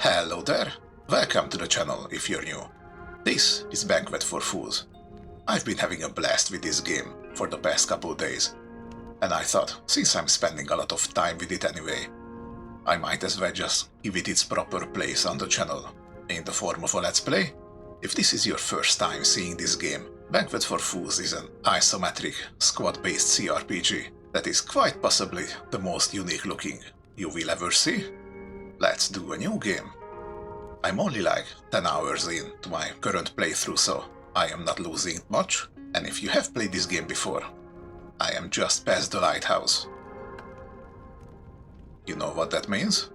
Hello there, welcome to the channel if you're new. This is Banquet for Fools. I've been having a blast with this game for the past couple days, and I thought, since I'm spending a lot of time with it anyway, I might as well just give it its proper place on the channel, in the form of a let's play. If this is your first time seeing this game, Banquet for Fools is an isometric, squad-based CRPG that is quite possibly the most unique looking you will ever see. Let's do a new game. I'm only like 10 hours in to my current playthrough, so I am not losing much, and if you have played this game before, I am just past the lighthouse. You know what that means?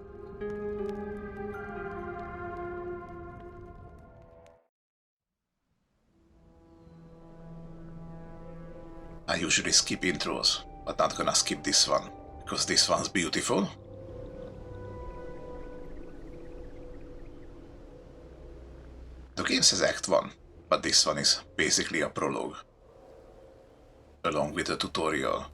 I usually skip intros, but not gonna skip this one, because this one's beautiful. The game says Act 1, but this one is basically a prologue, along with a tutorial.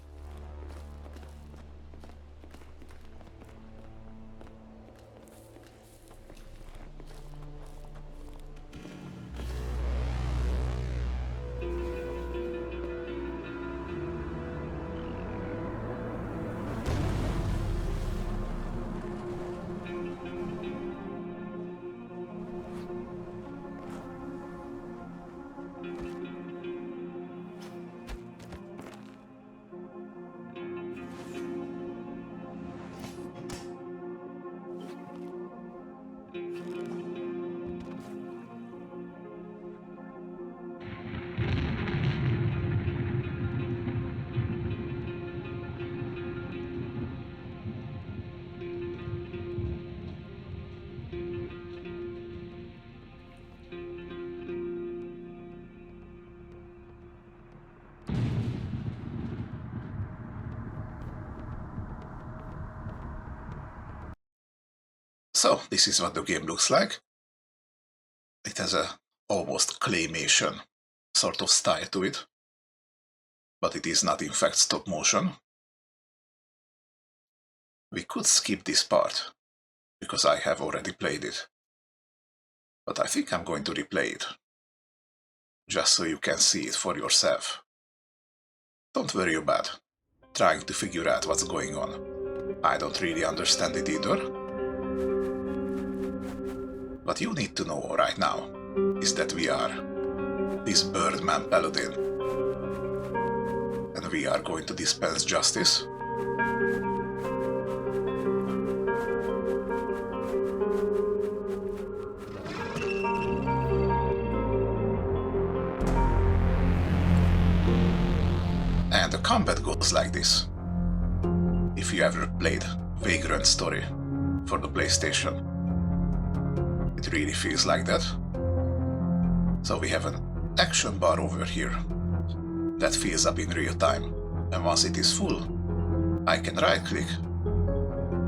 So, this is what the game looks like. It has a almost claymation sort of style to it, but it is not in fact stop motion. We could skip this part, because I have already played it, but I think I'm going to replay it, just so you can see it for yourself. Don't worry about trying to figure out what's going on. I don't really understand it either. What you need to know right now is that we are this Birdman Paladin, and we are going to dispense justice. And the combat goes like this. If you ever played Vagrant Story for the PlayStation, it really feels like that. So we have an action bar over here that fills up in real time, and once it is full, I can right click,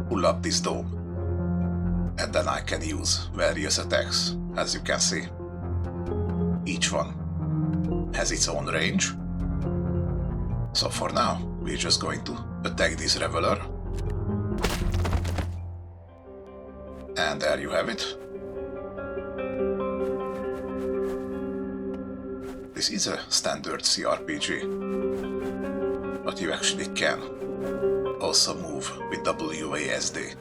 pull up this dome, and then I can use various attacks, as you can see. Each one has its own range. So for now, we're just going to attack this Reveler. And there you have it. This is a standard CRPG, but you actually can also move with WASD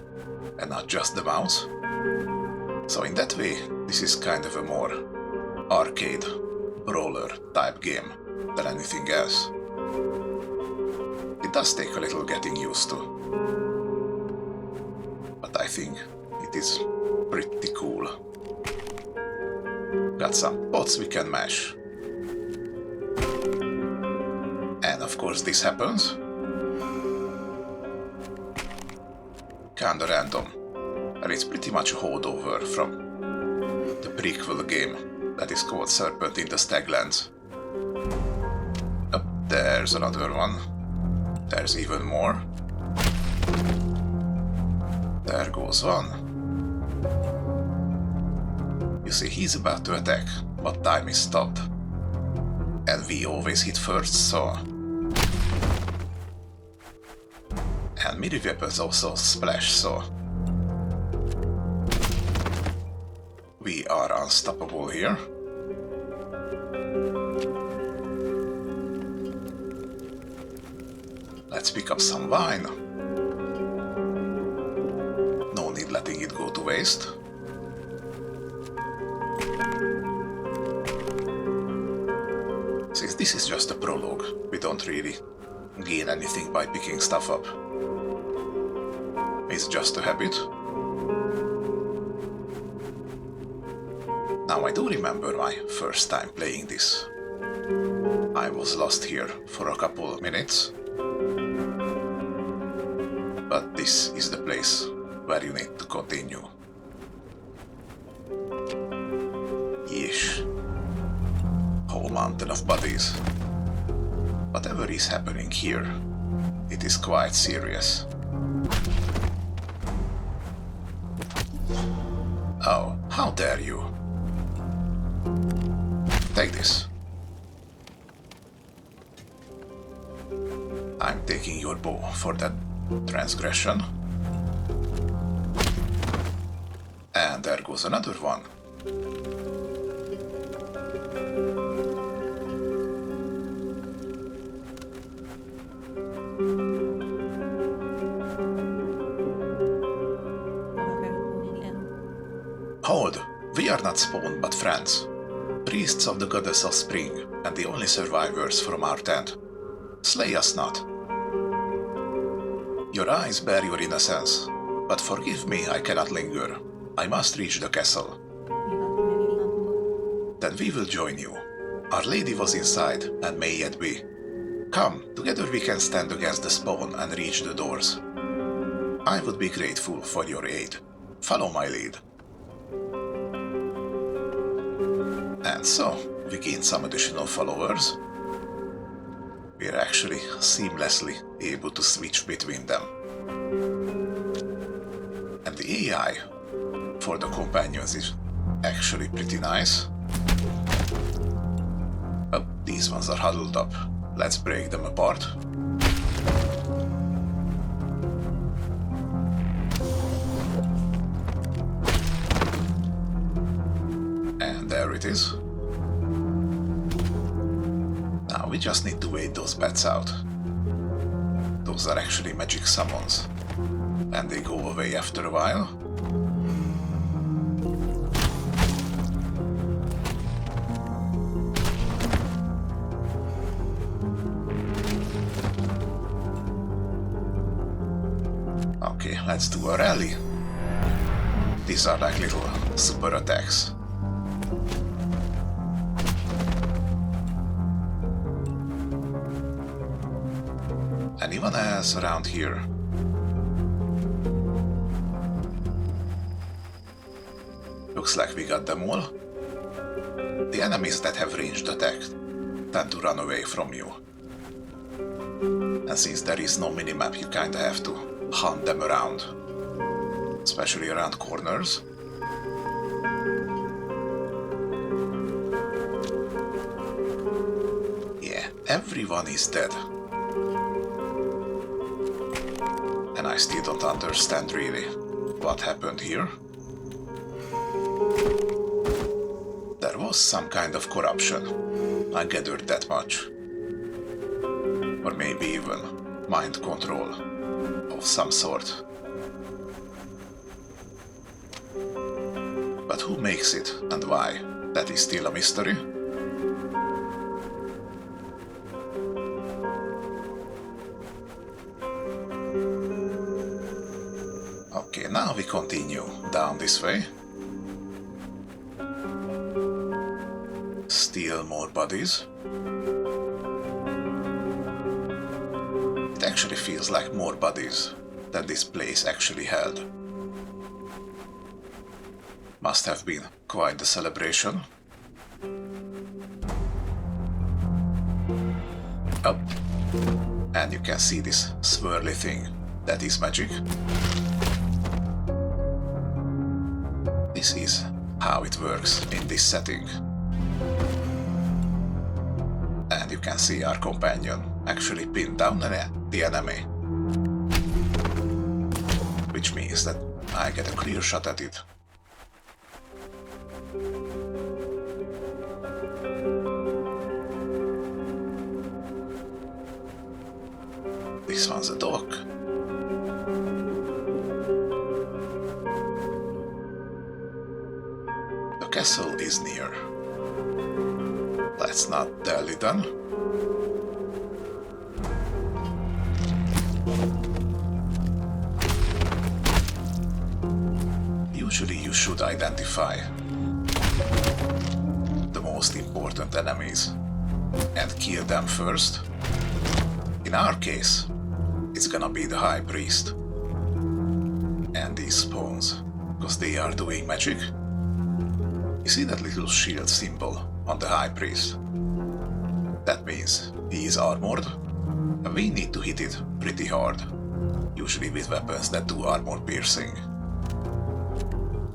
and not just the mouse. So in that way, this is kind of a more arcade brawler type game than anything else. It does take a little getting used to, but I think it is pretty cool. Got some pots we can mash. And of course this happens. Kinda random. And it's pretty much a holdover from the prequel game that is called Serpent in the Staglands. Oh, there's another one. There's even more. There goes one. You see, he's about to attack, but time is stopped. And we always hit first, so... And melee weapons also splash, so... are unstoppable here. Let's pick up some wine. No need letting it go to waste. Since this is just a prologue, we don't really gain anything by picking stuff up. It's just a habit. Now I do remember my first time playing this. I was lost here for a couple of minutes. But this is the place where you need to continue. Yeesh. Whole mountain of bodies. Whatever is happening here, it is quite serious. Oh, how dare you! Take this. I'm taking your bow for that transgression. And there goes another one. Hold! We are not spawn but friends. Priests of the goddess of spring, and the only survivors from our tent. Slay us not. Your eyes bear your innocence, but forgive me, I cannot linger. I must reach the castle. Then we will join you. Our lady was inside, and may yet be. Come, together we can stand against the spawn and reach the doors. I would be grateful for your aid. Follow my lead. And so, we gained some additional followers. We are actually seamlessly able to switch between them. And the AI for the companions is actually pretty nice. Oh, these ones are huddled up. Let's break them apart. And there it is. Now we just need to wait those bats out. Those are actually magic summons, and they go away after a while. Okay, let's do a rally. These are like little super attacks. Anyone else around here? Looks like we got them all. The enemies that have ranged attack tend to run away from you. And since there is no minimap, you kinda have to hunt them around. Especially around corners. Yeah, everyone is dead. And I still don't understand really what happened here. There was some kind of corruption. I gathered that much. Or maybe even mind control of some sort. But who makes it and why? That is still a mystery. Okay, now we continue down this way. Still more bodies. It actually feels like more bodies than this place actually held. Must have been quite the celebration. Up. And you can see this swirly thing. That is magic. This is how it works in this setting. And you can see our companion actually pinned down the enemy. Which means that I get a clear shot at it. this one's a dock. The castle is near. Let's not dally then. Usually you should identify the most important enemies and kill them first. In our case, it's gonna be the High Priest and these spawns, because they are doing magic. You see that little shield symbol on the High Priest? That means he is armored, and we need to hit it pretty hard, usually with weapons that do armor piercing.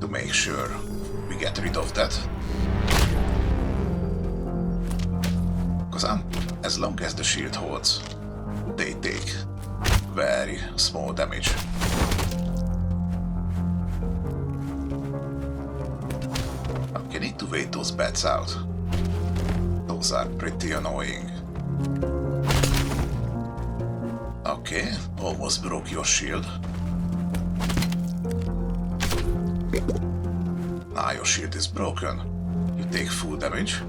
To make sure we get rid of that. Because as long as the shield holds, they take very small damage. You need to wait those bats out. Those are pretty annoying. Okay, almost broke your shield. Now your shield is broken. You take full damage.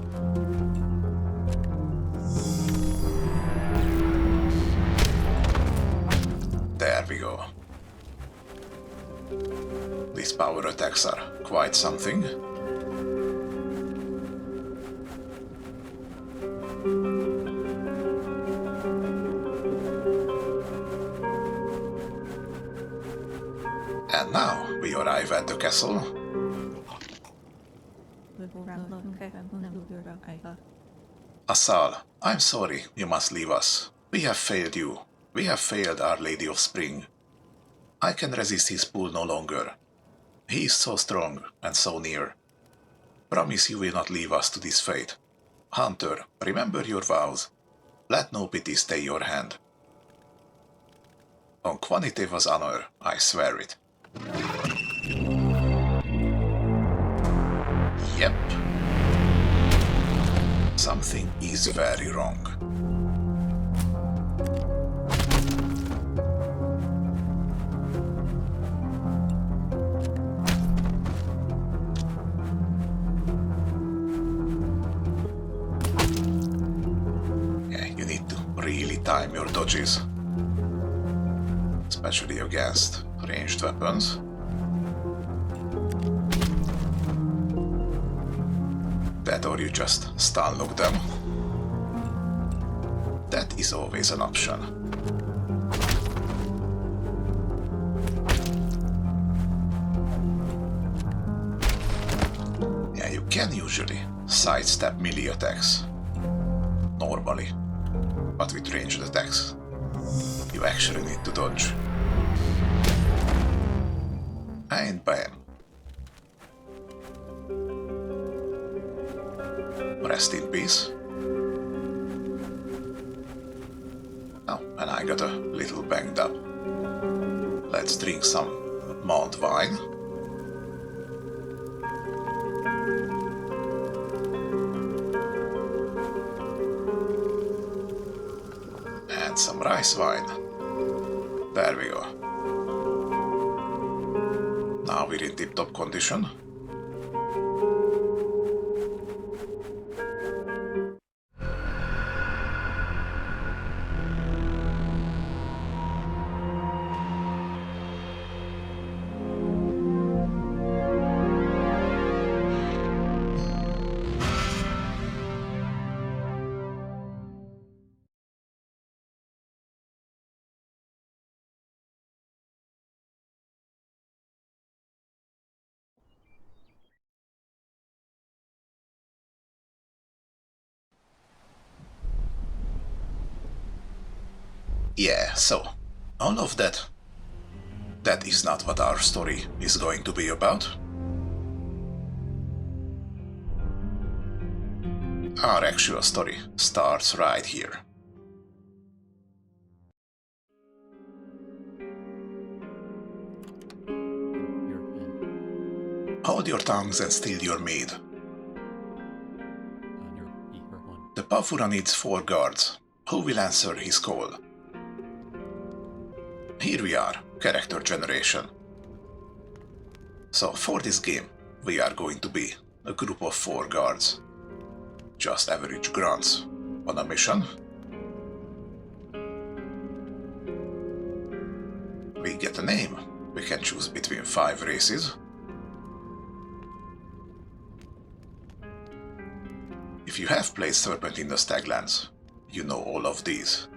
There we go. These power attacks are quite something. And now we arrive at the castle. Asal, I'm sorry, you must leave us. We have failed you. We have failed Our Lady of Spring. I can resist his pull no longer. He is so strong and so near. Promise you will not leave us to this fate. Hunter, remember your vows. Let no pity stay your hand. On Quaniteva's honor, I swear it. Yep. Something is very wrong. Yeah, you need to really time your dodges. Especially against ranged weapons. That or you just stun lock them. That is always an option. Yeah, you can usually sidestep melee attacks. Normally. But with ranged attacks, you actually need to dodge. And bam. Rest in peace. Oh, and I got a little banged up. Let's drink some mulled wine. And some rice wine. There we go. Now we're in tip-top condition. Yeah, so, all of that is not what our story is going to be about. Our actual story starts right here. Hold your tongues and still your mead. The Pafura needs 4 guards. Who will answer his call? here we are, character generation. So for this game, we are going to be a group of 4 guards. Just average grunts on a mission. We get a name. We can choose between 5 races. If you have played Serpent in the Staglands, you know all of these.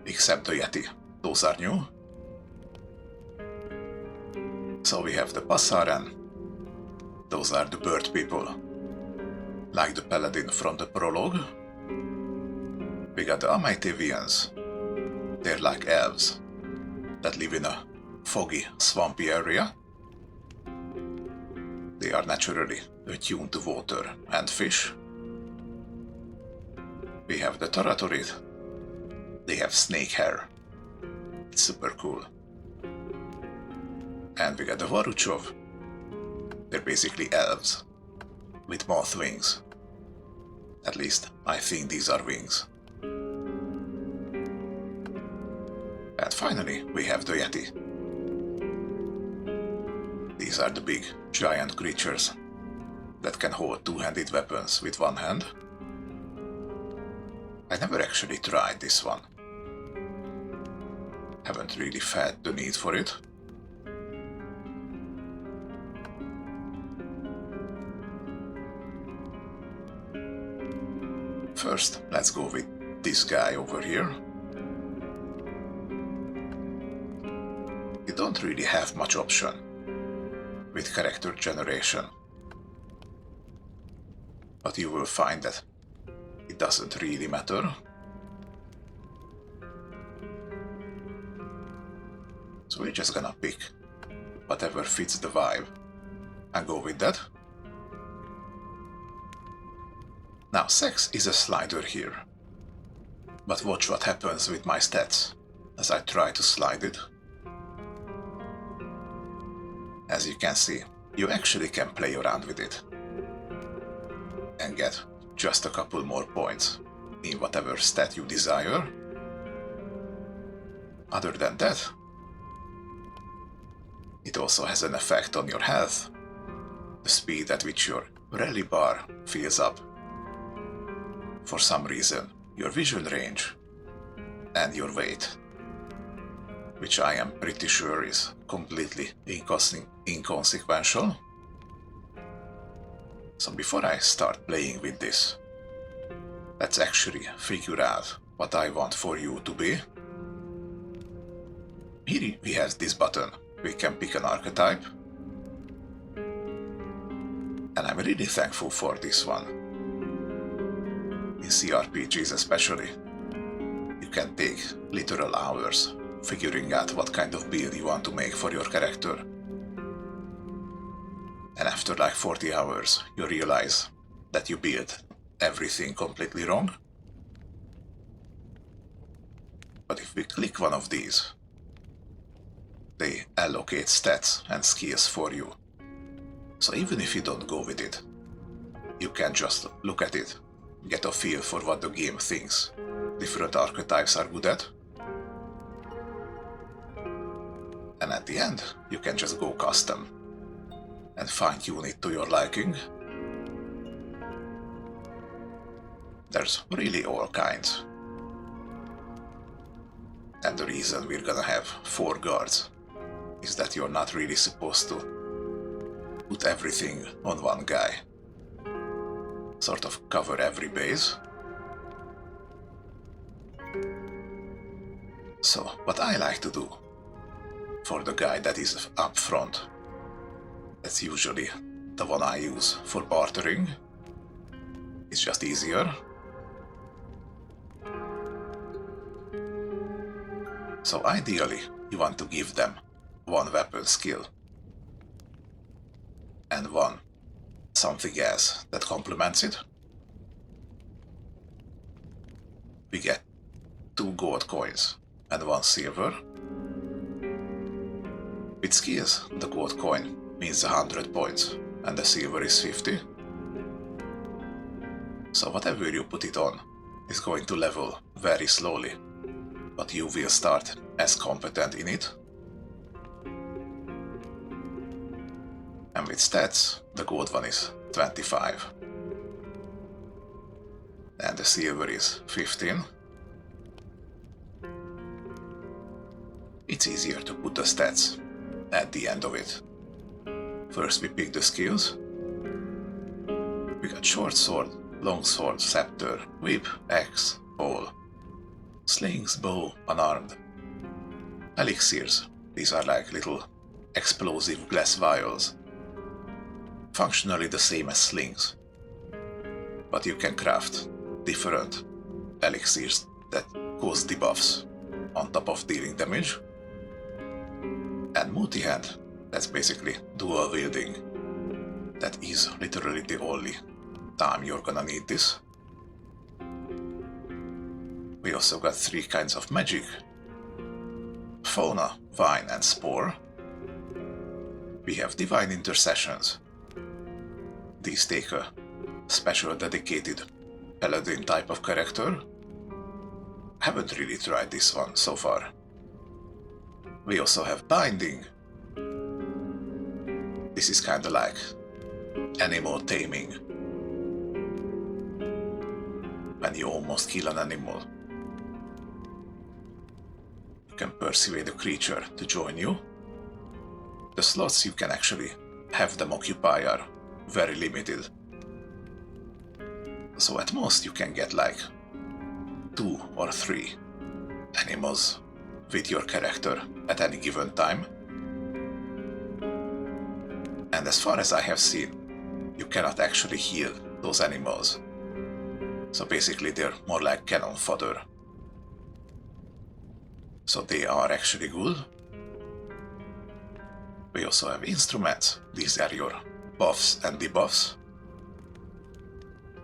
Except the Yeti. Those are new. So we have the Passaran. Those are the bird people. Like the paladin from the prologue. We got the Amaitevians. They're like elves that live in a foggy, swampy area. They are naturally attuned to water and fish. We have the Taratorid. They have snake hair. It's super cool. And we got the Varuchov. They're basically elves with moth wings. At least I think these are wings. And finally we have the Yeti. These are the big, giant creatures that can hold 2-handed weapons with one hand. I never actually tried this one. Haven't really felt the need for it. First, let's go with this guy over here. You don't really have much option with character generation, but you will find that it doesn't really matter. So we're just gonna pick whatever fits the vibe and go with that. Now, sex is a slider here, but watch what happens with my stats as I try to slide it. As you can see, you actually can play around with it and get just a couple more points in whatever stat you desire. Other than that, it also has an effect on your health, the speed at which your rally bar fills up. For some reason, your vision range and your weight, which I am pretty sure is completely inconsequential. So before I start playing with this, let's actually figure out what I want for you to be. Here we have this button. We can pick an archetype. And I'm really thankful for this one. In CRPGs especially, you can take literal hours figuring out what kind of build you want to make for your character. And after like 40 hours, you realize that you built everything completely wrong. But if we click one of these, they allocate stats and skills for you. So even if you don't go with it, you can just look at it, get a feel for what the game thinks different archetypes are good at. And at the end, you can just go custom and fine-tune it to your liking. There's really all kinds. And the reason we're gonna have 4 guards is that you're not really supposed to put everything on one guy. Sort of cover every base. So, what I like to do for the guy that is up front, that's usually the one I use for bartering, it's just easier. So ideally, you want to give them 1 weapon skill and 1 something else that complements it. We get 2 gold coins and 1 silver. With skills, the gold coin means 100 points and the silver is 50. So whatever you put it on is going to level very slowly but you will start as competent in it. And with stats, the gold one is 25. And the silver is 15. It's easier to put the stats at the end of it. First we pick the skills. We got short sword, long sword, scepter, whip, axe, pole, slings, bow, unarmed. Elixirs, these are like little explosive glass vials. Functionally the same as slings, but you can craft different elixirs that cause debuffs on top of dealing damage. And multi-hand, that's basically dual wielding. That is literally the only time you're gonna need this. We also got 3 kinds of magic: Fauna, Vine and Spore. We have Divine Intercessions. These take a special dedicated paladin type of character. Haven't really tried this one so far. We also have Binding. This is kinda like animal taming. When you almost kill an animal, you can persuade a creature to join you. The slots you can actually have them occupy are very limited. So at most you can get like 2 or 3 animals with your character at any given time. And as far as I have seen, you cannot actually heal those animals. So basically they're more like cannon fodder. So they are actually good. We also have instruments. These are your buffs and debuffs.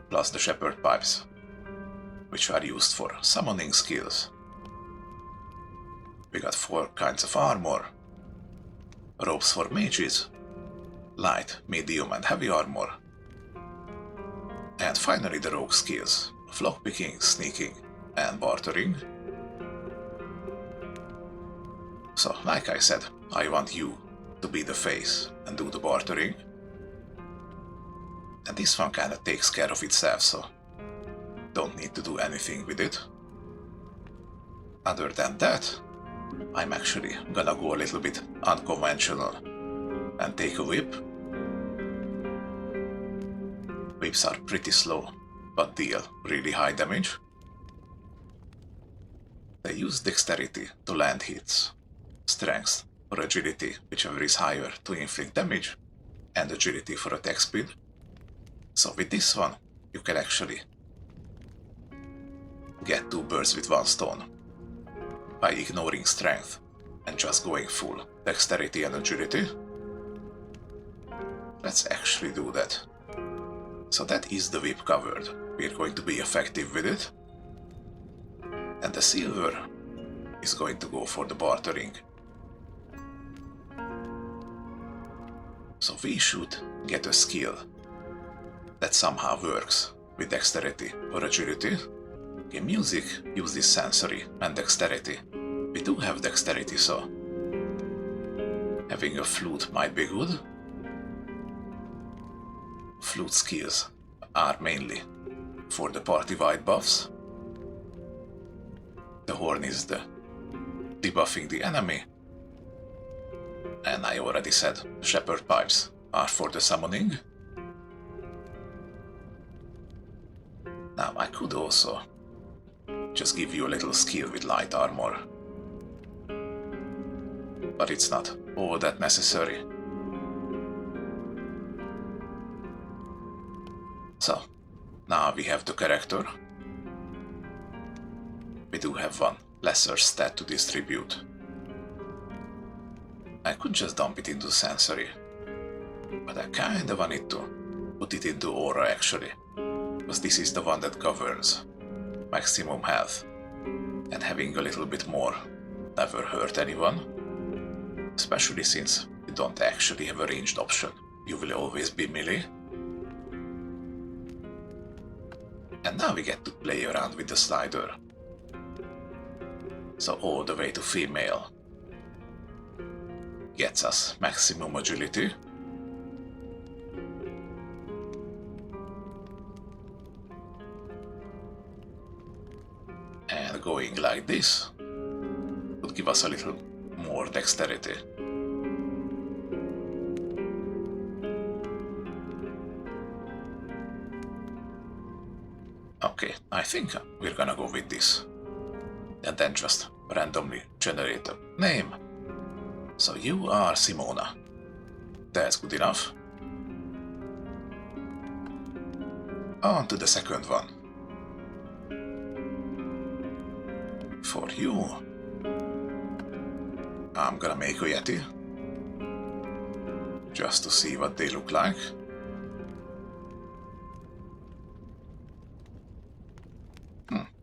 Plus the shepherd pipes, which are used for summoning skills. We got 4 kinds of armor. Robes for mages, light, medium and heavy armor. And finally the rogue skills of lockpicking, sneaking and bartering. So like I said, I want you to be the face and do the bartering. And this one kinda takes care of itself, so don't need to do anything with it. Other than that, I'm actually gonna go a little bit unconventional and take a whip. Whips are pretty slow, but deal really high damage. They use dexterity to land hits, strength or agility, whichever is higher, to inflict damage, and agility for attack speed. So with this one, you can actually get 2 birds with 1 stone by ignoring strength and just going full dexterity and agility. Let's actually do that. So that is the whip covered. We're going to be effective with it. And the silver is going to go for the bartering. So we should get a skill that somehow works with dexterity or agility. Okay, music uses sensory and dexterity. We do have dexterity, so having a flute might be good. Flute skills are mainly for the party-wide buffs. The horn is the debuffing the enemy. And I already said shepherd pipes are for the summoning. Now I could also just give you a little skill with light armor, but it's not all that necessary. So now we have the character. We do have 1 lesser stat to distribute. I could just dump it into sensory, but I kinda wanted to put it into aura actually, because this is the one that governs maximum health, and having a little bit more never hurt anyone, especially since you don't actually have a ranged option. You will always be melee. And now we get to play around with the slider. So all the way to female. Gets us maximum agility. And going like this would give us a little more dexterity. Okay, I think we're gonna go with this. And then just randomly generate a name. So you are Simona. That's good enough. On to the second one. For you, I'm gonna make a Yeti. Just to see what they look like.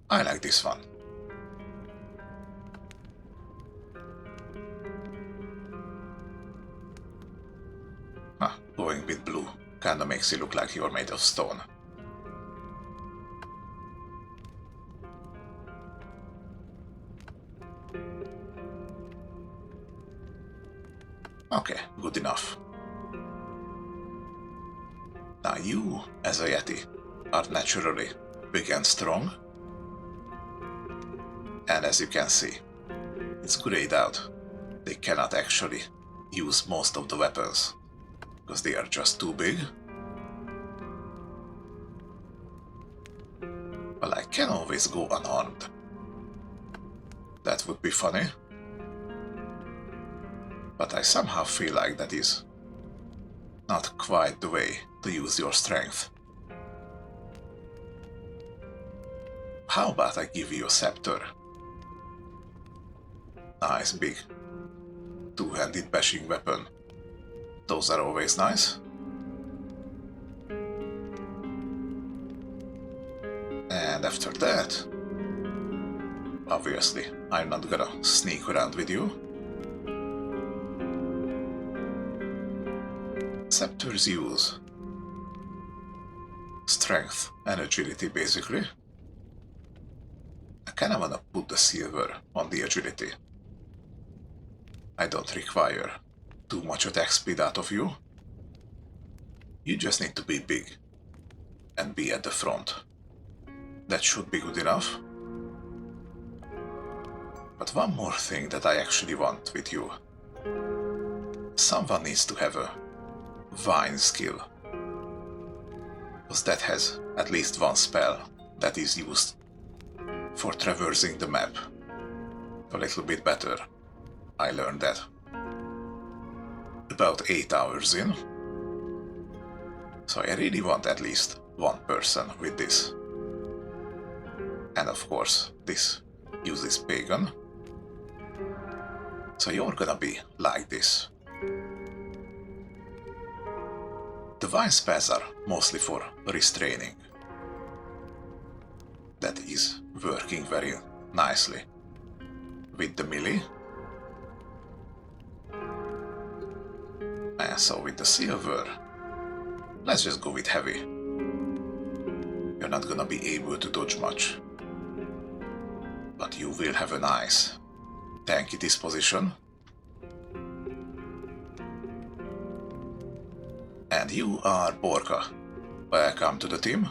I like this one. Going with blue kinda makes you look like you're made of stone. Okay, good enough. Now you, as a Yeti, are naturally big and strong. And as you can see, it's grayed out. They cannot actually use most of the weapons, because they are just too big. Well, I can always go unarmed. That would be funny. But I somehow feel like that is not quite the way to use your strength. How about I give you a scepter? Nice big two-handed bashing weapon. Those are always nice. And after that, obviously, I'm not gonna sneak around with you. Scepters use strength and agility, basically. I kinda wanna put the silver on the agility. I don't require too much attack speed out of you. You just need to be big and be at the front. That should be good enough. But one more thing that I actually want with you. Someone needs to have a vine skill. Because that has at least one spell that is used for traversing the map a little bit better. I learned that about 8 hours in. So I really want at least one person with this. And of course, this uses pagan. So you're gonna be like this. The vine spells are mostly for restraining. That is working very nicely with the melee. And so with the silver, let's just go with heavy. You're not gonna be able to dodge much. But you will have a nice tanky disposition. And you are Borka. Welcome to the team.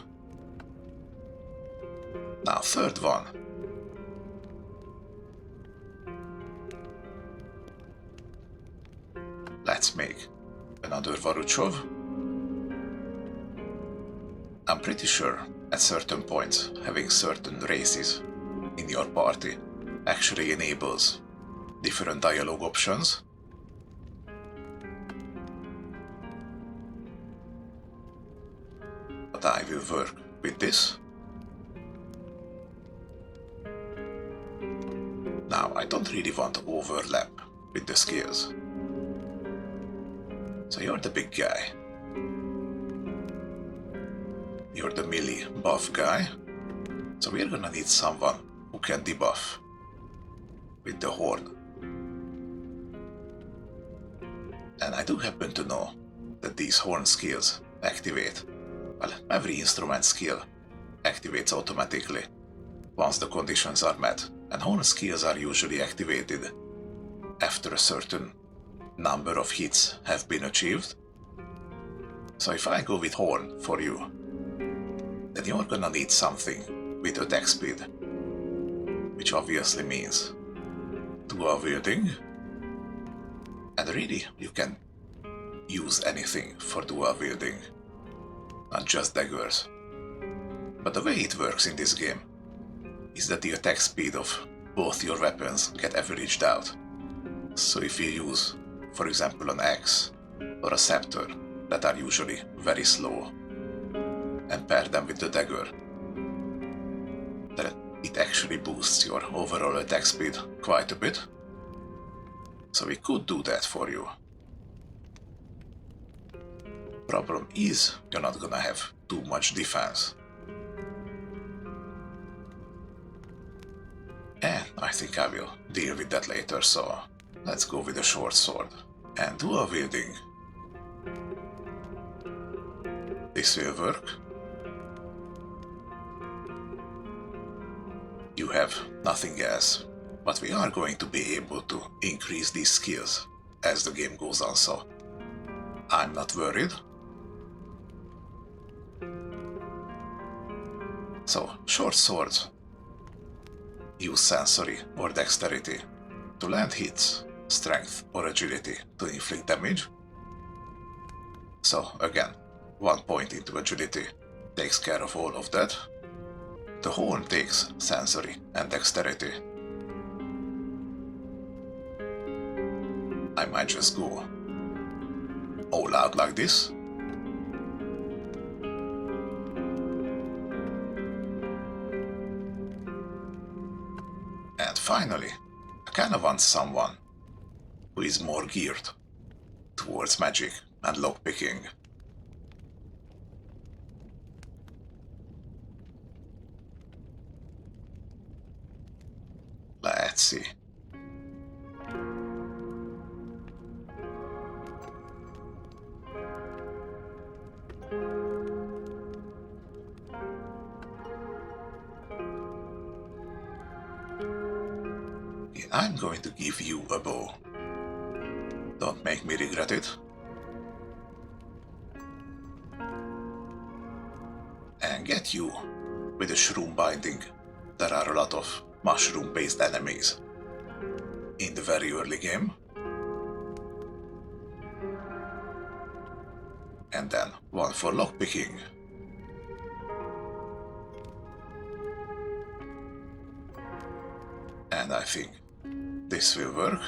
Now, third one. Let's make another Varuchov. I'm pretty sure at certain points having certain races in your party actually enables different dialogue options. But I will work with this. Now, I don't really want to overlap with the skills. So you're the big guy. You're the melee buff guy. So we're gonna need someone who can debuff with the horn. And I do happen to know that these horn skills activate. Well, every instrument skill activates automatically once the conditions are met and horn skills are usually activated after a certain number of hits have been achieved. So if I go with horn for you, then you're gonna need something with attack speed, which obviously means dual wielding, and really you can use anything for dual wielding, not just daggers. But the way it works in this game is that the attack speed of both your weapons get averaged out. So if you use, for example, an axe or a scepter that are usually very slow, and pair them with the dagger, then it actually boosts your overall attack speed quite a bit. So we could do that for you. Problem is, you're not gonna have too much defense. And I think I will deal with that later, so let's go with a short sword. And dual wielding. This will work. You have nothing else, but we are going to be able to increase these skills as the game goes on, so I'm not worried. So, short swords use sensory or dexterity to land hits, strength or agility to inflict damage. So again, 1 point into agility takes care of all of that. The horn takes sensory and dexterity. I might just go all out like this. And finally, I kinda want someone who is more geared towards magic and lockpicking. Let's see. I'm going to give you a bow. Don't make me regret it. And get you with a shroom binding. There are a lot of mushroom-based enemies in the very early game. And then one for lockpicking. And I think this will work.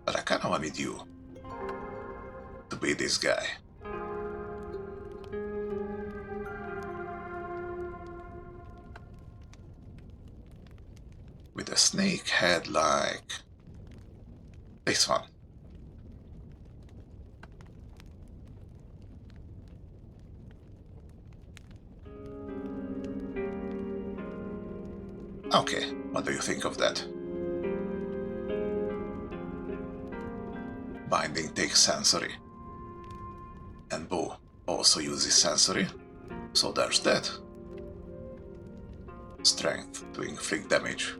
But I kinda wanted you to be this guy. With a snake head like this one. Okay, what do you think of that? Binding takes sensory, and bow also uses sensory, so there's that. Strength to inflict damage.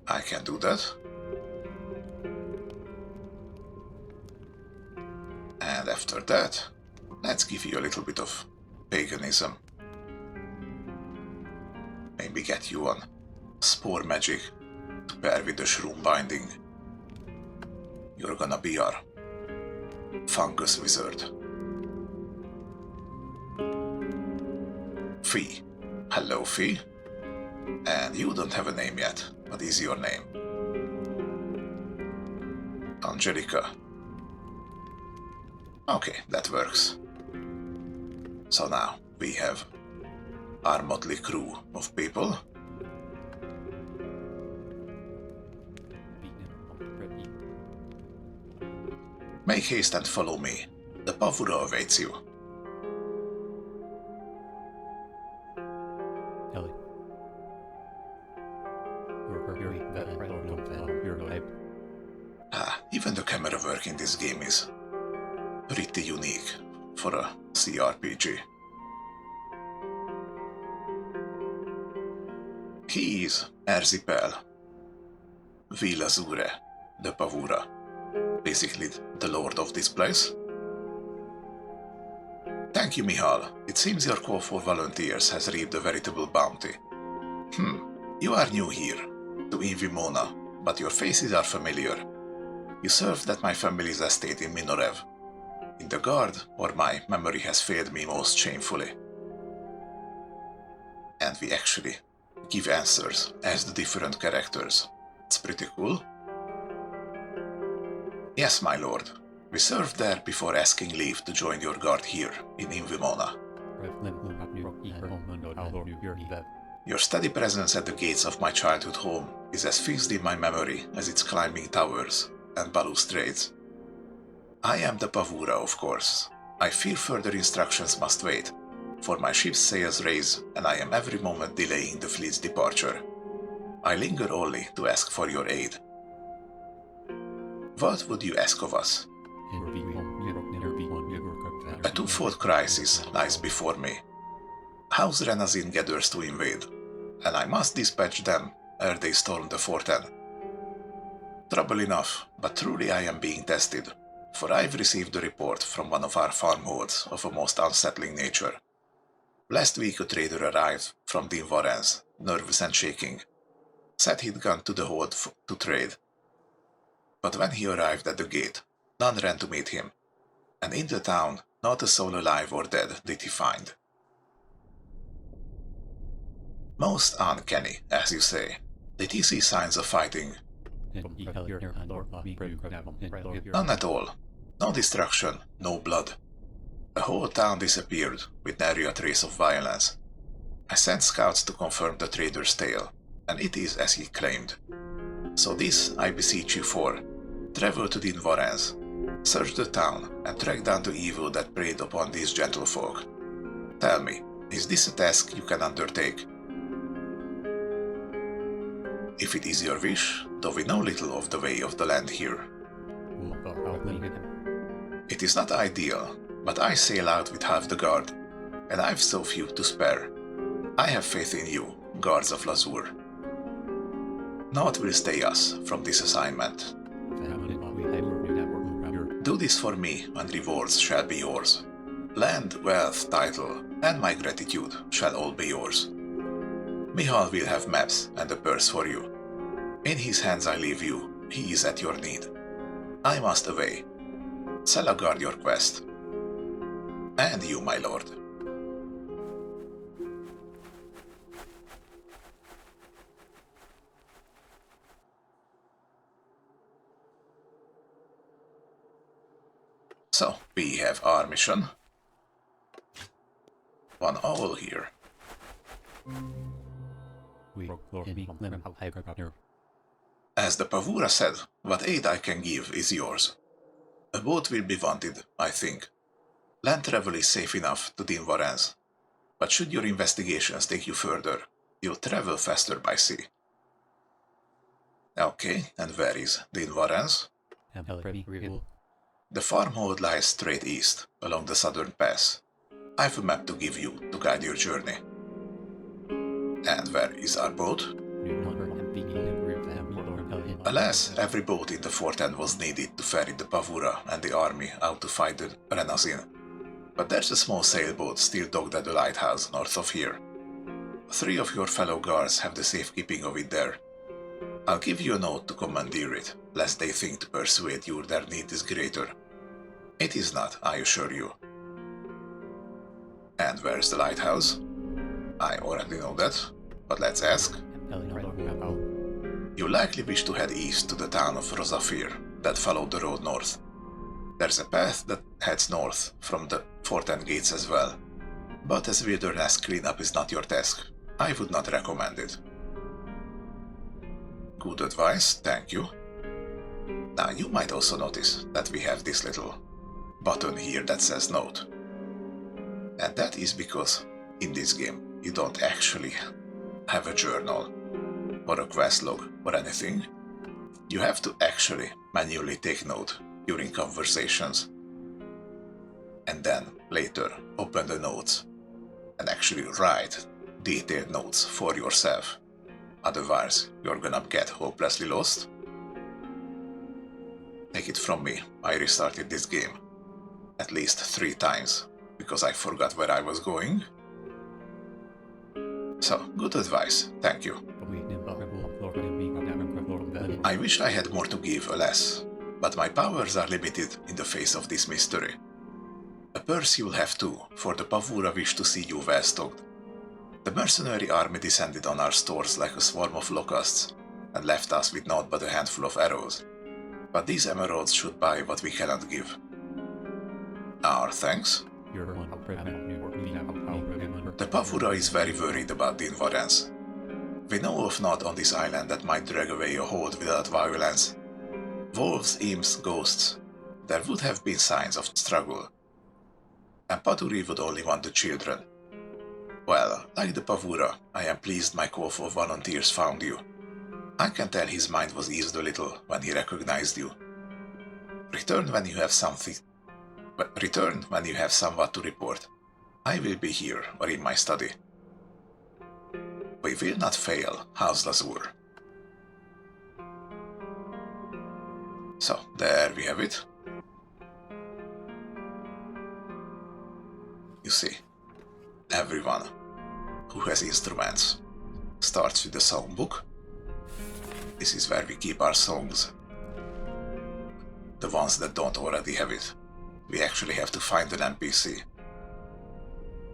I can do that. And after that, let's give you a little bit of paganism. Maybe get you on spore magic to pair with the shroom binding. You're gonna be our fungus wizard. Fee. Hello, Fee. And you don't have a name yet. What is your name? Angelica. Okay, that works. So now we have our motley crew of people. Make haste and follow me. The Pavura awaits you. Ellie. Even the camera work in this game is pretty unique for a CRPG. He is Erzipel Vilazure de Pavura, basically the lord of this place. Thank you, Mihal. It seems your call for volunteers has reaped a veritable bounty. You are new here, to Invimona, but your faces are familiar. You served at my family's estate in Minorev, in the guard, or my memory has failed me most shamefully. And we actually give answers as the different characters. It's pretty cool. Yes, my lord. We served there before asking leave to join your guard here in Invimona. Your steady presence at the gates of my childhood home is as fixed in my memory as its climbing towers and balustrades. I am the Pavura, of course. I fear further instructions must wait, for my ship's sails raise and I am every moment delaying the fleet's departure. I linger only to ask for your aid. What would you ask of us? A twofold crisis lies before me. House Renazin gathers to invade, and I must dispatch them ere they storm the Forten. Trouble enough, but truly I am being tested, for I've received a report from one of our farmholds of a most unsettling nature. Last week a trader arrived from the Varens, nervous and shaking. Said he'd gone to the hold to trade. But when he arrived at the gate, none ran to meet him, and in the town not a soul alive or dead did he find. Most uncanny, as you say. Did he see signs of fighting? None at all. No destruction, no blood. The whole town disappeared, with nary a trace of violence. I sent scouts to confirm the trader's tale, and it is as he claimed. So this I beseech you for. Travel to the Invarens, search the town, and track down the evil that preyed upon these gentlefolk. Tell me, is this a task you can undertake? If it is your wish, though we know little of the way of the land here. It is not ideal, but I sail out with half the guard, and I've so few to spare. I have faith in you, guards of Lazur. Naught will stay us from this assignment. Do this for me, and rewards shall be yours. Land, wealth, title, and my gratitude shall all be yours. Mihal will have maps and a purse for you. In his hands I leave you, he is at your need. I must away. Sela guard your quest. And you, my lord. So, we have our mission. One owl here. As the Pavura said, what aid I can give is yours. A boat will be wanted, I think. Land travel is safe enough to the Invarens, but should your investigations take you further, you'll travel faster by sea. Okay, and where is the Invarens? The farmhold lies straight east, along the southern pass. I've a map to give you to guide your journey. And where is our boat? Alas, every boat in the Forten was needed to ferry the Pavura and the army out to fight the Renazin. But there's a small sailboat still docked at the lighthouse north of here. 3 of your fellow guards have the safekeeping of it there. I'll give you a note to commandeer it, lest they think to persuade you their need is greater. It is not, I assure you. And where's the lighthouse? I already know that, but let's ask. You likely wish to head east to the town of Rosafir, that follow the road north. There's a path that heads north from the Forten gates as well, but as wilderness cleanup is not your task, I would not recommend it. Good advice, thank you. Now you might also notice that we have this little button here that says note. And that is because in this game you don't actually have a journal or a quest log or anything. You have to actually manually take note during conversations and then later open the notes and actually write detailed notes for yourself. Otherwise, you're gonna get hopelessly lost. Take it from me, I restarted this game at least 3 times because I forgot where I was going. So, good advice, thank you. I wish I had more to give, alas, but my powers are limited in the face of this mystery. A purse you'll have too, for the Pavura wish to see you well-stocked. The mercenary army descended on our stores like a swarm of locusts and left us with naught but a handful of arrows. But these emeralds should buy what we cannot give. Our thanks. The Pavura is very worried about the invaders. We know of naught on this island that might drag away a horde without violence. Wolves, imps, ghosts. There would have been signs of struggle. And Paturi would only want the children. Well, like the Pavura, I am pleased my corps of volunteers found you. I can tell his mind was eased a little when he recognized you. Return when you have somewhat to report. I will be here or in my study. We will not fail, House Lazur. So, there we have it. You see, everyone who has instruments starts with the songbook. This is where we keep our songs. The ones that don't already have it, we actually have to find an NPC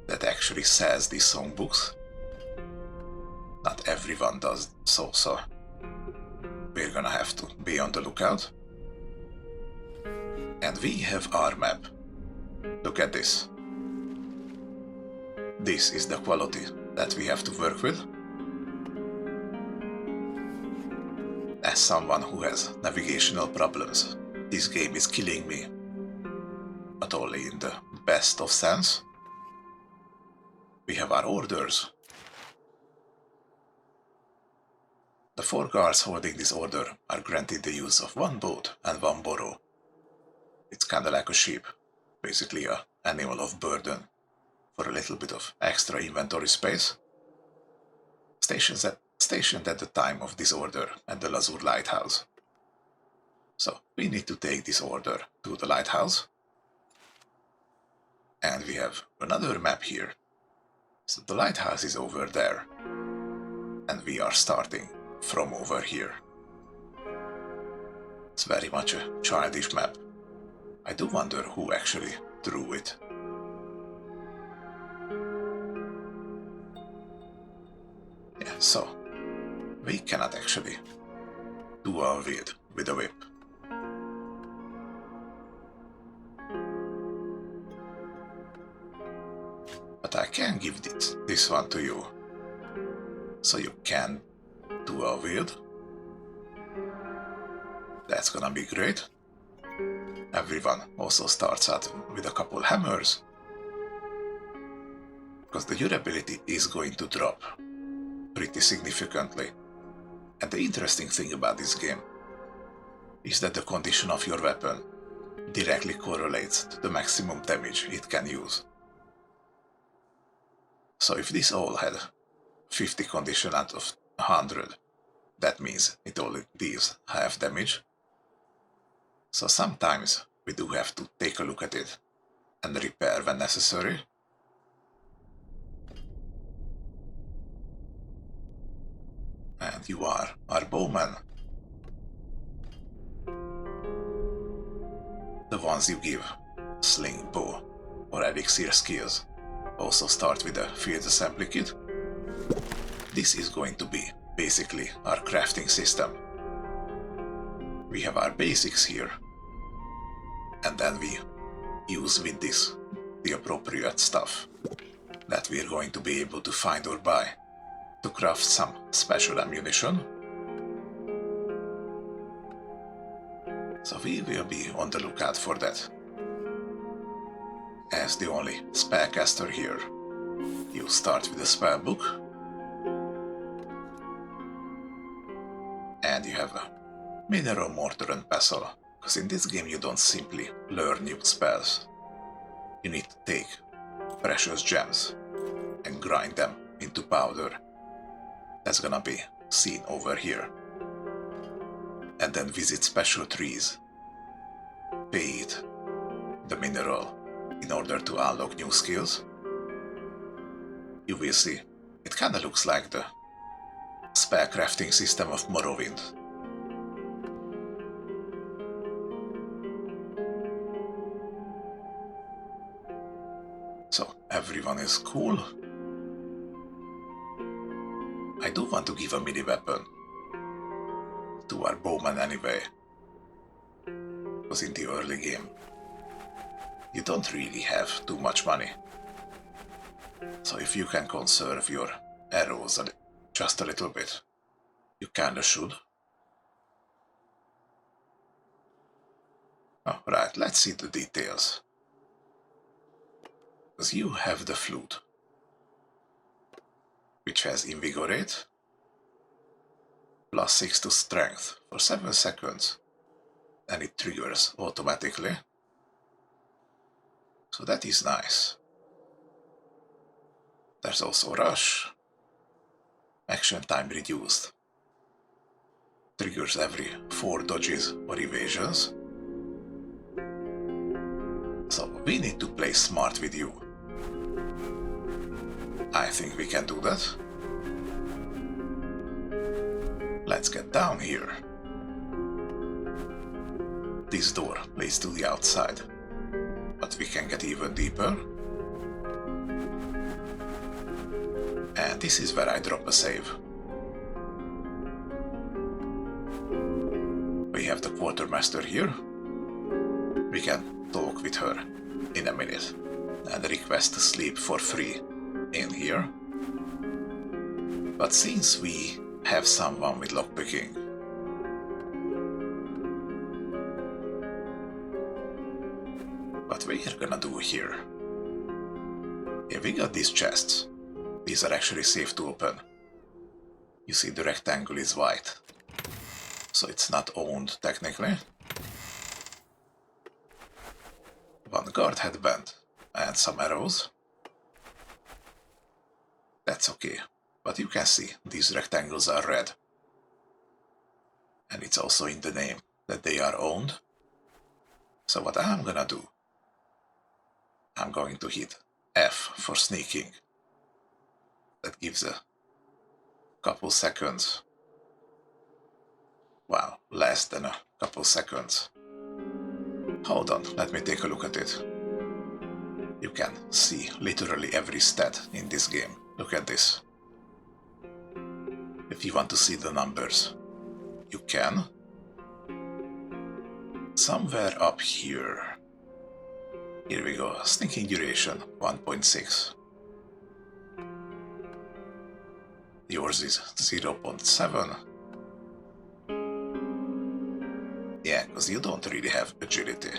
that actually says these songbooks. Not everyone does so we're gonna have to be on the lookout. And we have our map. Look at this. This is the quality that we have to work with. As someone who has navigational problems, this game is killing me. But only in the best of sense. We have our orders. The 4 guards holding this order are granted the use of 1 boat and 1 burrow. It's kinda like a ship, basically an animal of burden, for a little bit of extra inventory space. Stationed at the time of this order at the Lazur Lighthouse. So we need to take this order to the lighthouse. And we have another map here. So the lighthouse is over there. And we are starting from over here. It's very much a childish map. I do wonder who actually drew it. Yeah, so we cannot actually do our weird with a whip. But I can give this one to you. So you can do a weird. That's gonna be great. Everyone also starts out with a couple hammers. Because the durability is going to drop pretty significantly. And the interesting thing about this game is that the condition of your weapon directly correlates to the maximum damage it can use. So if this all had 50 condition out of 100, that means it only deals half damage. So sometimes we do have to take a look at it and repair when necessary. And you are our bowman. The ones you give sling, bow, or elixir skills also start with a field assembly kit. This is going to be basically our crafting system. We have our basics here, and then we use with this the appropriate stuff that we are going to be able to find or buy to craft some special ammunition. So we will be on the lookout for that. As the only spellcaster here, you start with a spell book, and you have a mineral mortar and pestle, because in this game you don't simply learn new spells. You need to take precious gems and grind them into powder. That's gonna be seen over here. And then visit special trees. Pay it the mineral in order to unlock new skills. You will see, it kinda looks like the spellcrafting system of Morrowind. So, everyone is cool. I do want to give a mini weapon to our bowman anyway, because in the early game you don't really have too much money. So if you can conserve your arrows just a little bit, you kinda should. Oh, right, let's see the details. Because you have the flute, which has Invigorate, +6 to strength for 7 seconds, and it triggers automatically. So that is nice. There's also Rush. Action time reduced. Triggers every 4 dodges or evasions. So we need to play smart with you. I think we can do that. Let's get down here. This door leads to the outside, but we can get even deeper. And this is where I drop a save. We have the quartermaster here. We can talk with her in a minute and request to sleep for free in here. But since we have someone with lockpicking, what we're gonna do here? Yeah, we got these chests. These are actually safe to open. You see the rectangle is white, so it's not owned technically. One guard headband and some arrows. That's okay, but you can see these rectangles are red. And it's also in the name that they are owned. So what I'm gonna do, I'm going to hit F for sneaking. That gives a couple seconds. Wow, less than a couple seconds. Hold on, let me take a look at it. You can see literally every stat in this game. Look at this. If you want to see the numbers, you can. Somewhere up here. Here we go, sneaking duration 1.6. Yours is 0.7. Yeah, because you don't really have agility.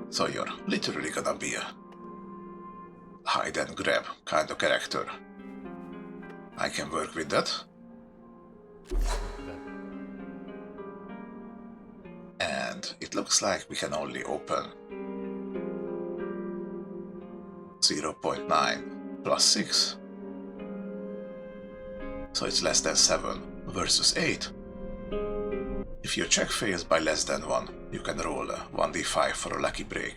So you're literally gonna be a hide and grab kind of character. I can work with that. And it looks like we can only open 0.9 plus 6. So it's less than 7 versus 8. If your check fails by less than 1, you can roll a 1d5 for a lucky break.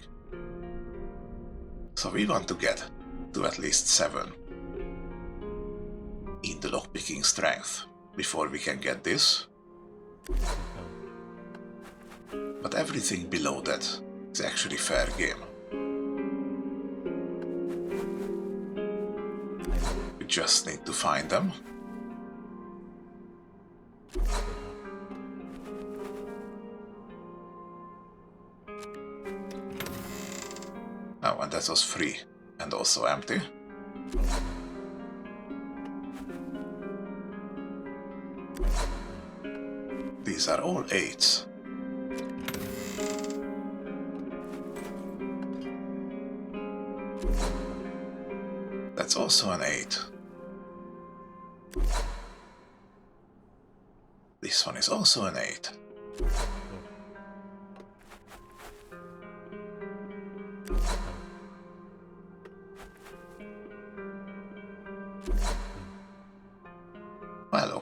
So we want to get to at least 7 in the lockpicking strength before we can get this. But everything below that is actually fair game. We just need to find them. Oh, and that was free and also empty. These are all 8s. That's also an 8. This one is also an 8.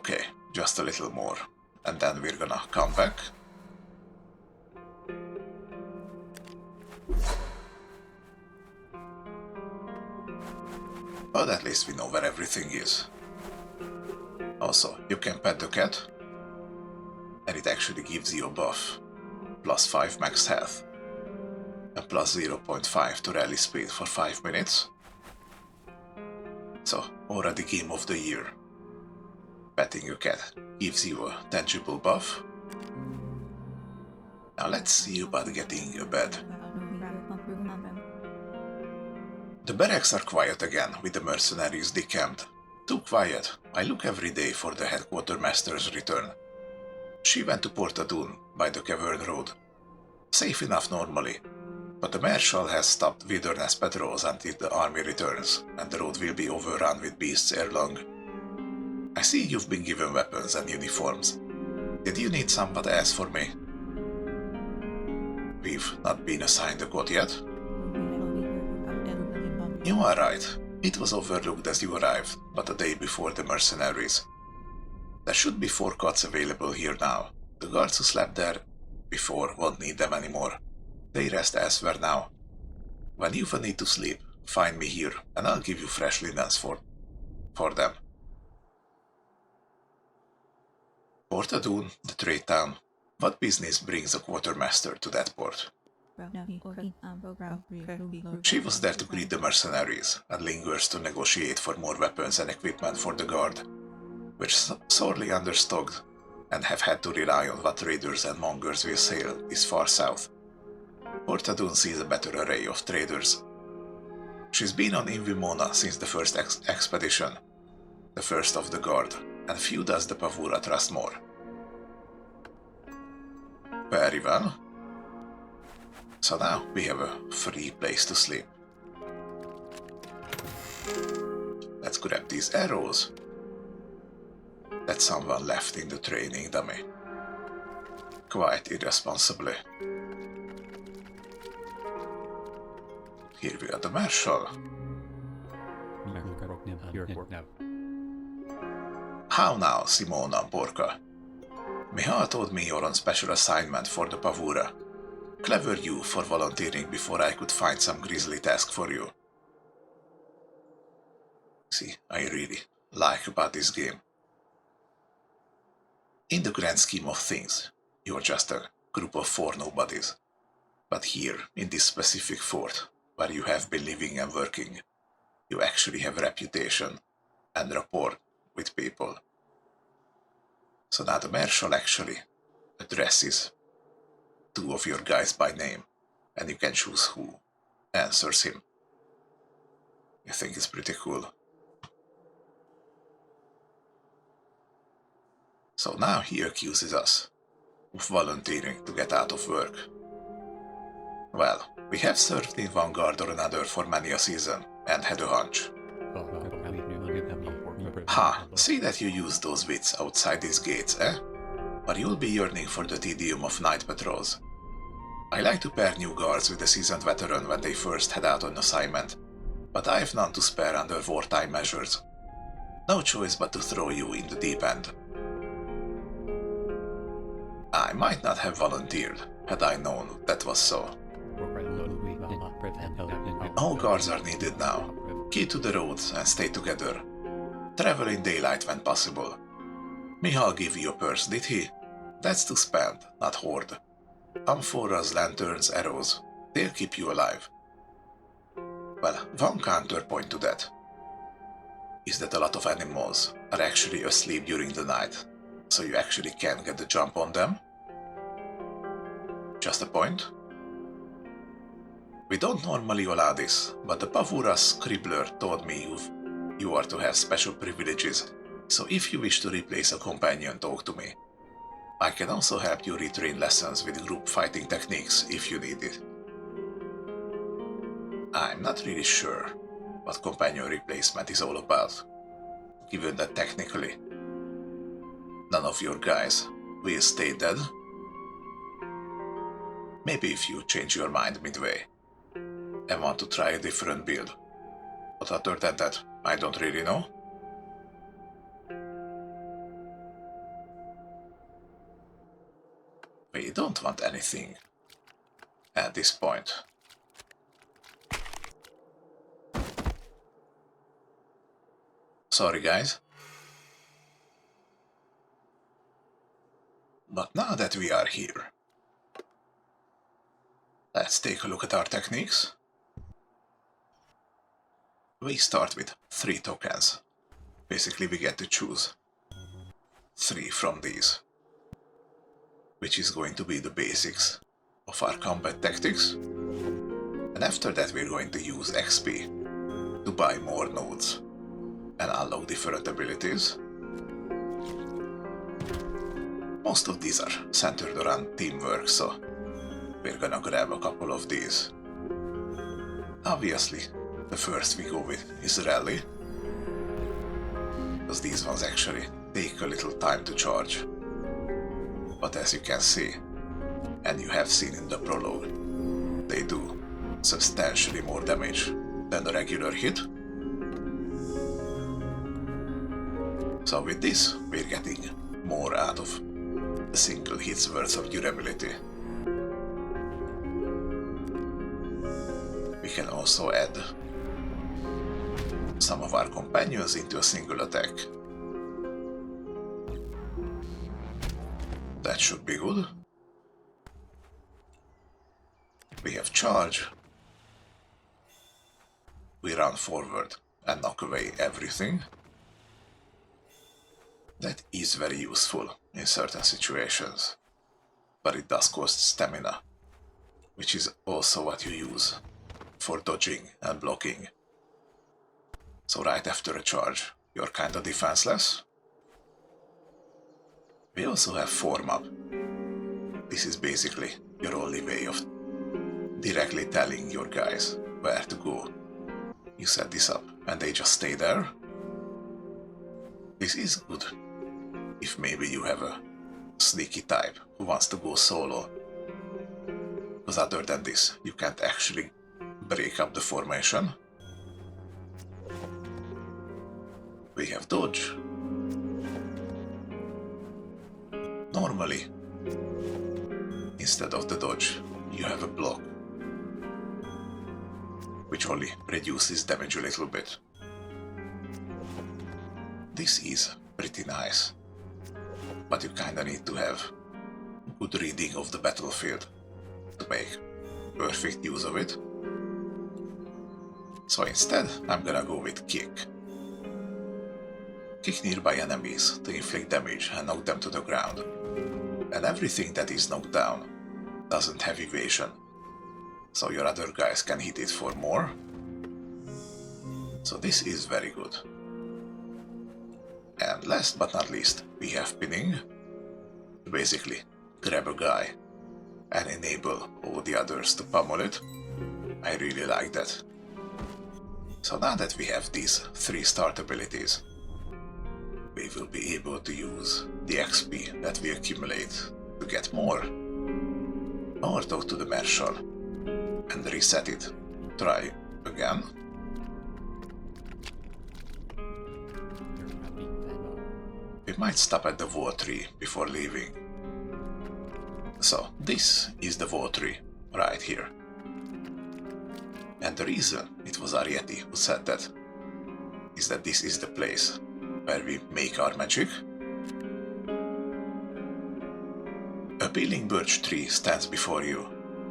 Okay, just a little more. And then we're gonna come back. But at least we know where everything is. Also, you can pet the cat, and it actually gives you a buff. Plus 5 max health, and plus 0.5 to rally speed for 5 minutes. So, already game of the year. Petting your cat gives you a tangible buff. Now let's see about getting a bed. The barracks are quiet again, with the mercenaries decamped. Too quiet. I look every day for the headquartermaster's return. She went to Portadoon by the Cavern Road. Safe enough normally, but the Marshal has stopped wilderness patrols until the army returns, and the road will be overrun with beasts ere long. I see you've been given weapons and uniforms. Did you need somewhat else for me? We've not been assigned a cot yet. You are right. It was overlooked as you arrived, but a day before the mercenaries. There should be 4 cots available here now. The guards who slept there before won't need them anymore. They rest elsewhere now. When you need to sleep, find me here, and I'll give you fresh linens for them. Portadoon, the trade town. What business brings a quartermaster to that port? She was there to greet the mercenaries, and lingers to negotiate for more weapons and equipment for the guard, which sorely understocked, and have had to rely on what traders and mongers will sail this far south. Portadoon sees a better array of traders. She's been on Invimona since the first expedition, the first of the guard, and few does the Pavura trust more. Very well. So now we have a free place to sleep. Let's grab these arrows that someone left in the training dummy. Quite irresponsibly. Here we are, the Marshal. How now, Simona Borka? Michal told me you're on special assignment for the Pavura. Clever you for volunteering before I could find some grisly task for you. See, I really like about this game. In the grand scheme of things, you're just a group of 4 nobodies. But here, in this specific fort, where you have been living and working, you actually have reputation and rapport with people. So now the Marshal actually addresses 2 of your guys by name, and you can choose who answers him. I think it's pretty cool. So now he accuses us of volunteering to get out of work. Well, we have served in one guard or another for many a season, and had a hunch. Ha, see that you use those wits outside these gates, eh? Or you'll be yearning for the tedium of night patrols. I like to pair new guards with a seasoned veteran when they first head out on assignment, but I have none to spare under wartime measures. No choice but to throw you in the deep end. I might not have volunteered, had I known that was so. All guards are needed now. Keep to the roads and stay together. Travel in daylight when possible. Michal gave you a purse, did he? That's to spend, not hoard. Amphoras, lanterns, arrows, they'll keep you alive. Well, one counterpoint to that is that a lot of animals are actually asleep during the night, so you actually can get the jump on them. Just a point. We don't normally allow this, but the Pavura's scribbler told me you are to have special privileges, so if you wish to replace a companion, talk to me. I can also help you retrain lessons with group fighting techniques if you need it. I'm not really sure what companion replacement is all about, given that technically none of your guys will stay dead. Maybe if you change your mind midway and want to try a different build. But other than that, I don't really know. We don't want anything at this point. Sorry guys. But now that we are here, let's take a look at our techniques. We start with 3 tokens. Basically we get to choose 3 from these, which is going to be the basics of our combat tactics. And after that we're going to use XP to buy more nodes and unlock different abilities. Most of these are centered around teamwork, so we're gonna grab a couple of these. Obviously, the first we go with is Rally, because these ones actually take a little time to charge. But as you can see, and you have seen in the prologue, they do substantially more damage than a regular hit. So with this, we're getting more out of a single hit's worth of durability. We can also add some of our companions into a single attack. That should be good. We have charge. We run forward and knock away everything. That is very useful in certain situations, but it does cost stamina, which is also what you use for dodging and blocking. So right after a charge, you're kinda defenseless. We also have form up. This is basically your only way of directly telling your guys where to go. You set this up and they just stay there. This is good if maybe you have a sneaky type who wants to go solo, because other than this you can't actually break up the formation. We have dodge. Normally, instead of the dodge, you have a block, which only reduces damage a little bit. This is pretty nice, but you kinda need to have good reading of the battlefield to make perfect use of it. So instead, I'm gonna go with kick. Kick nearby enemies to inflict damage and knock them to the ground. And everything that is knocked down doesn't have evasion, so your other guys can hit it for more. So this is very good. And last but not least, we have pinning. Basically, grab a guy and enable all the others to pummel it. I really like that. So now that we have these 3 start abilities, we will be able to use the XP that we accumulate to get more. Or talk to the Marshal and reset it. Try again. We might stop at the war tree before leaving. So this is the war tree right here. And the reason it was Ariete who said that is that this is the place where we make our magic. A peeling birch tree stands before you.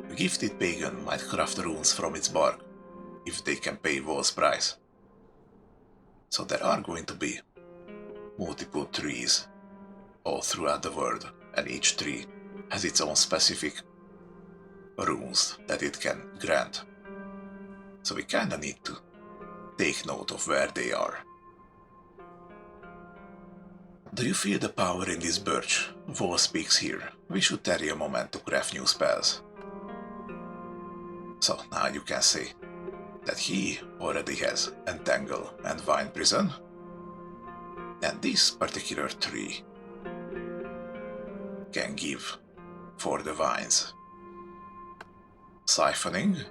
A gifted pagan might craft runes from its bark if they can pay Vol's price. So there are going to be multiple trees all throughout the world, and each tree has its own specific runes that it can grant. So we kinda need to take note of where they are. Do you feel the power in this birch? Vol speaks here. We should tarry a moment to craft new spells. So now you can see that he already has Entangle and Vine Prison. And this particular tree can give for the vines. Siphoning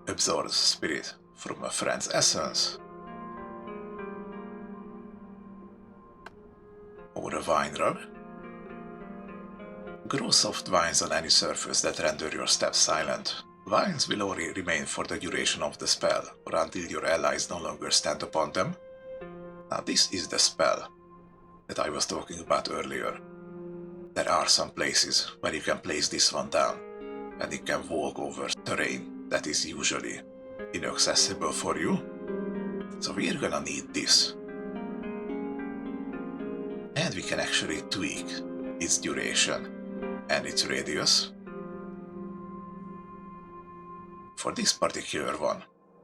absorbs spirit from a friend's essence, or a vine rug. Grow soft vines on any surface that render your steps silent. Vines will only remain for the duration of the spell, or until your allies no longer stand upon them. Now this is the spell that I was talking about earlier. There are some places where you can place this one down, and you can walk over terrain that is usually inaccessible for you. So we're gonna need this. And we can actually tweak its duration and its radius. For this particular one,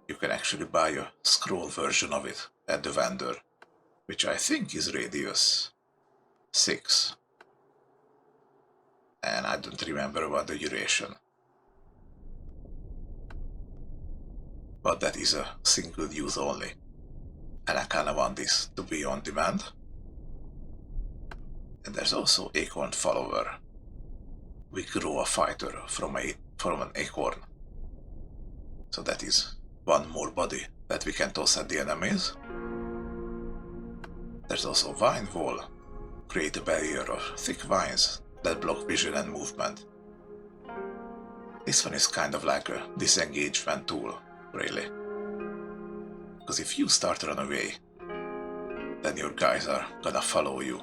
you can actually buy a scroll version of it at the vendor, which I think is radius 6. And I don't remember about the duration. But that is a single use only. And I kinda want this to be on demand. And there's also Acorn Follower. We grow a fighter from an acorn. So that is one more body that we can toss at the enemies. There's also Vine Wall. Create a barrier of thick vines that block vision and movement. This one is kind of like a disengagement tool, really. Because if you start run away, then your guys are gonna follow you.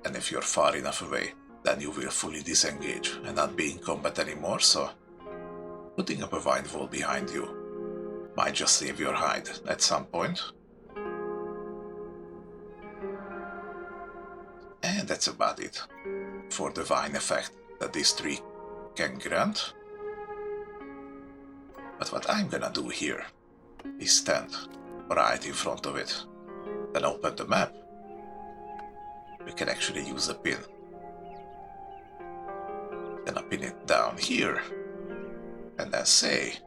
And if you're far enough away, then you will fully disengage and not be in combat anymore, so putting up a vine wall behind you might just save your hide at some point. And that's about it for the vine effect that this tree can grant. But what I'm gonna do here is stand right in front of it, then open the map. We can actually use a pin. Gonna pin it down here, and then say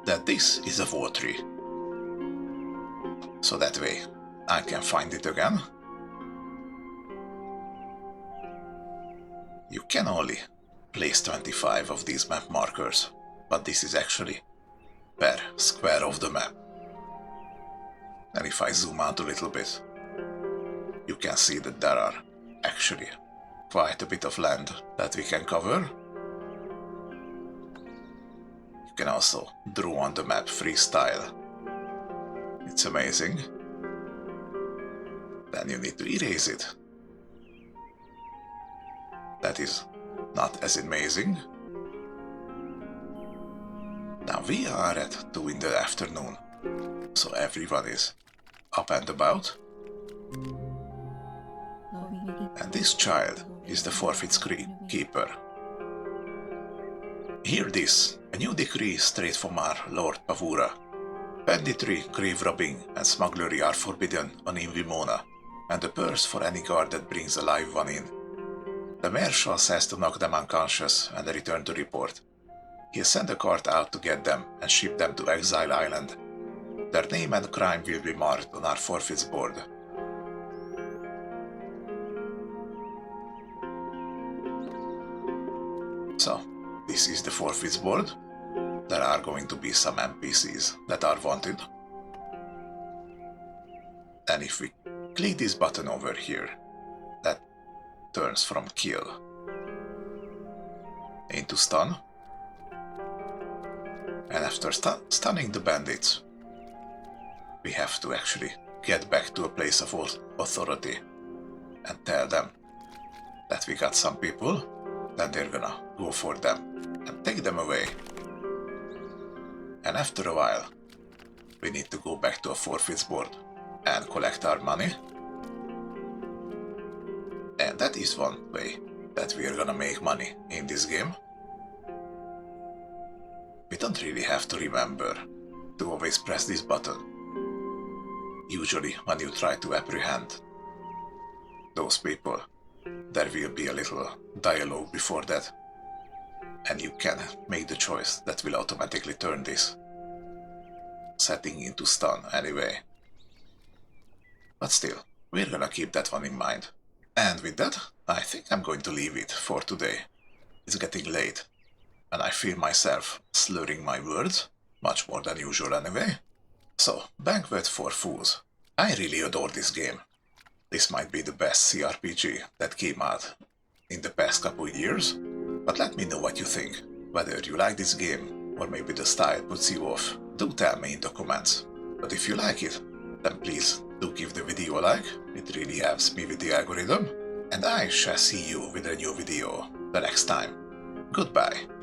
that this is a war tree. So that way I can find it again. You can only place 25 of these map markers, but this is actually per square of the map. And if I zoom out a little bit, you can see that there are actually quite a bit of land that we can cover. You can also draw on the map freestyle. It's amazing. Then you need to erase it. That is not as amazing. Now we are at 2 in the afternoon, so everyone is up and about. And this child is the forfeits keeper. Hear this, a new decree straight from our Lord Pavura. Banditry, grave robbing, and smugglery are forbidden on Invimona, and the purse for any guard that brings a live one in. The marshal says to knock them unconscious and return to report. He'll send a cart out to get them and ship them to Exile Island. Their name and crime will be marked on our forfeits board. So, this is the forfeits board. There are going to be some NPCs that are wanted. And if we click this button over here, that turns from kill into stun. And after stunning the bandits, we have to actually get back to a place of authority and tell them that we got some people, then they're gonna go for them and take them away. And after a while, we need to go back to a forfeits board and collect our money. And that is one way that we are gonna make money in this game. We don't really have to remember to always press this button. Usually when you try to apprehend those people, there will be a little dialogue before that, and you can make the choice that will automatically turn this setting into stun anyway. But still, we're gonna keep that one in mind. And with that, I think I'm going to leave it for today. It's getting late, and I feel myself slurring my words, much more than usual anyway. So, Banquet for Fools. I really adore this game. This might be the best CRPG that came out in the past couple years, But let me know what you think, whether you like this game or maybe the style puts you off. Do tell me in the comments. But if you like it, then please do give the video a like, it really helps me with the algorithm, and I shall see you with a new video the next time. Goodbye.